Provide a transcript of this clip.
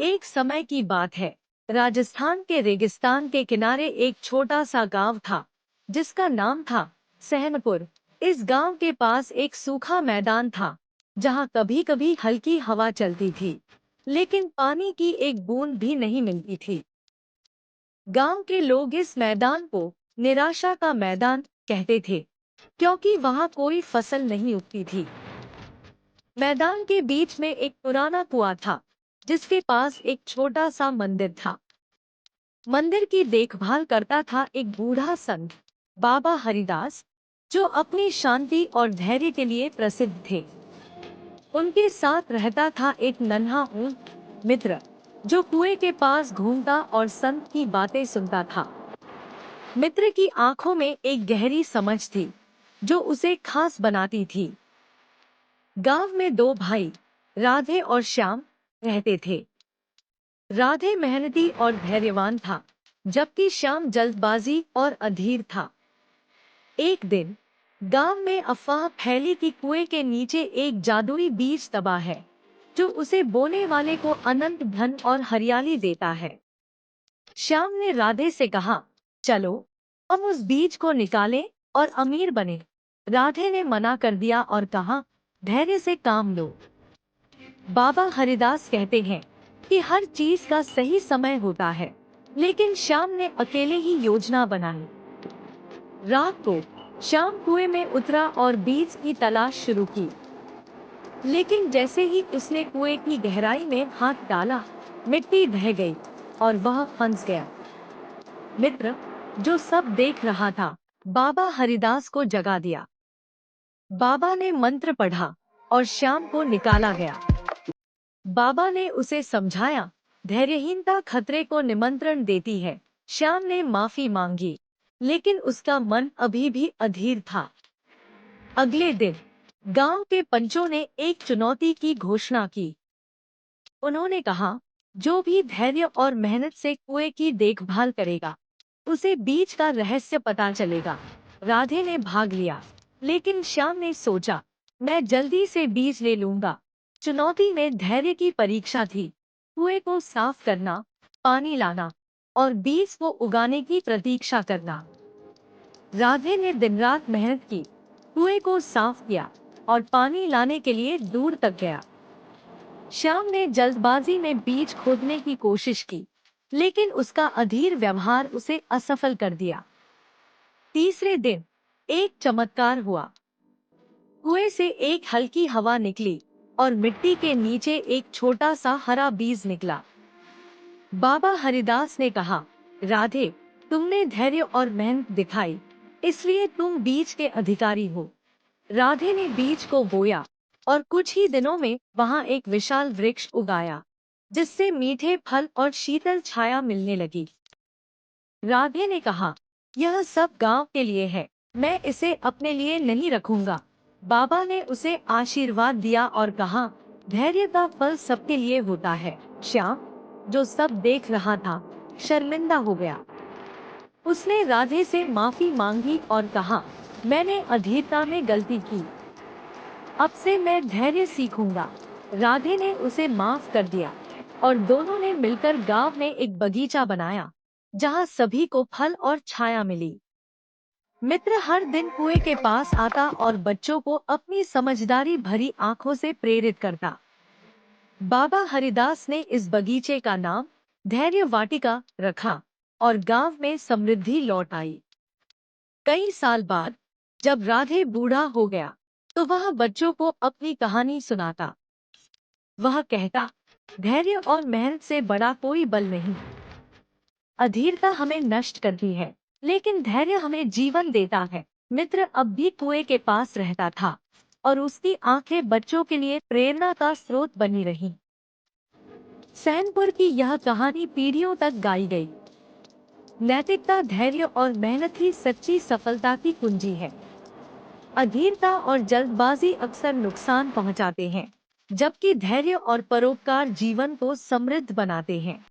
एक समय की बात है। राजस्थान के रेगिस्तान के किनारे एक छोटा सा गांव था जिसका नाम था सहनपुर। इस गांव के पास एक सूखा मैदान था जहां कभी कभी हल्की हवा चलती थी, लेकिन पानी की एक बूंद भी नहीं मिलती थी। गांव के लोग इस मैदान को निराशा का मैदान कहते थे, क्योंकि वहां कोई फसल नहीं उगती थी। मैदान के बीच में एक पुराना कुआं था जिसके पास एक छोटा सा मंदिर था। मंदिर की देखभाल करता था एक बूढ़ा संत, बाबा हरिदास, जो अपनी शांति और धैर्य के लिए प्रसिद्ध थे। उनके साथ रहता था एक नन्हा ऊंट मित्र, जो कुएं के पास घूमता और संत की बातें सुनता था। मित्र की आंखों में एक गहरी समझ थी जो उसे खास बनाती थी। गांव में दो भाई, राधे और श्याम, रहते थे। राधे मेहनती और धैर्यवान था, जबकि श्याम जल्दबाजी और अधीर था। एक दिन गांव में अफवाह फैली कि कुएं के नीचे एक जादुई बीज दबा है जो उसे बोने वाले को अनंत धन और हरियाली देता है। श्याम ने राधे से कहा, चलो हम उस बीज को निकालें और अमीर बने। राधे ने मना कर दिया और कहा, धैर्य से काम लो। बाबा हरिदास कहते हैं कि हर चीज का सही समय होता है, लेकिन श्याम ने अकेले ही योजना बनाई। रात को श्याम कुएं में उतरा और बीज की तलाश शुरू की, लेकिन जैसे ही उसने कुएं की गहराई में हाथ डाला, मिट्टी ढह गई और वह फंस गया। मित्र, जो सब देख रहा था, बाबा हरिदास को जगा दिया। बाबा ने मंत्र पढ़ा और श्याम को निकाला गया। बाबा ने उसे समझाया, धैर्यहीनता खतरे को निमंत्रण देती है। श्याम ने माफी मांगी, लेकिन उसका मन अभी भी अधीर था। अगले दिन गांव के पंचों ने एक चुनौती की घोषणा की। उन्होंने कहा, जो भी धैर्य और मेहनत से कुएं की देखभाल करेगा, उसे बीज का रहस्य पता चलेगा। राधे ने भाग लिया, लेकिन श्याम ने सोचा, मैं जल्दी से बीज ले लूंगा। चुनौती में धैर्य की परीक्षा थी। कुएं को साफ करना, पानी लाना और बीज को उगाने की प्रतीक्षा करना। राधे ने दिन रात मेहनत की, कुएं को साफ किया और पानी लाने के लिए दूर तक गया। श्याम ने जल्दबाजी में बीज खोदने की कोशिश की, लेकिन उसका अधीर व्यवहार उसे असफल कर दिया। तीसरे दिन एक चमत्कार हुआ। कुएं से एक हल्की हवा निकली और मिट्टी के नीचे एक छोटा सा हरा बीज निकला। बाबा हरिदास ने कहा, राधे, तुमने धैर्य और मेहनत दिखाई, इसलिए तुम बीज के अधिकारी हो। राधे ने बीज को बोया और कुछ ही दिनों में वहां एक विशाल वृक्ष उगाया, जिससे मीठे फल और शीतल छाया मिलने लगी। राधे ने कहा, यह सब गांव के लिए है, मैं इसे अपने लिए नहीं रखूंगा। बाबा ने उसे आशीर्वाद दिया और कहा, धैर्य का फल सबके लिए होता है। श्याम, जो सब देख रहा था, शर्मिंदा हो गया। उसने राधे से माफी मांगी और कहा, मैंने अधीरता में गलती की, अब से मैं धैर्य सीखूंगा। राधे ने उसे माफ कर दिया और दोनों ने मिलकर गांव में एक बगीचा बनाया जहां सभी को फल और छाया मिली। मित्र हर दिन कुएं के पास आता और बच्चों को अपनी समझदारी भरी आंखों से प्रेरित करता। बाबा हरिदास ने इस बगीचे का नाम धैर्य वाटिका रखा और गांव में समृद्धि लौट आई। कई साल बाद जब राधे बूढ़ा हो गया, तो वह बच्चों को अपनी कहानी सुनाता। वह कहता, धैर्य और मेहनत से बड़ा कोई बल नहीं। अधीरता हमें नष्ट करती है, लेकिन धैर्य हमें जीवन देता है। मित्र अब भी कुएं के पास रहता था और उसकी आंखें बच्चों के लिए प्रेरणा का स्रोत बनी रहीं। सैनपुर की यह कहानी पीढ़ियों तक गाई गई। नैतिकता, धैर्य और मेहनत ही सच्ची सफलता की कुंजी है। अधीरता और जल्दबाजी अक्सर नुकसान पहुंचाते हैं, जबकि धैर्य और परोपकार जीवन को समृद्ध बनाते हैं।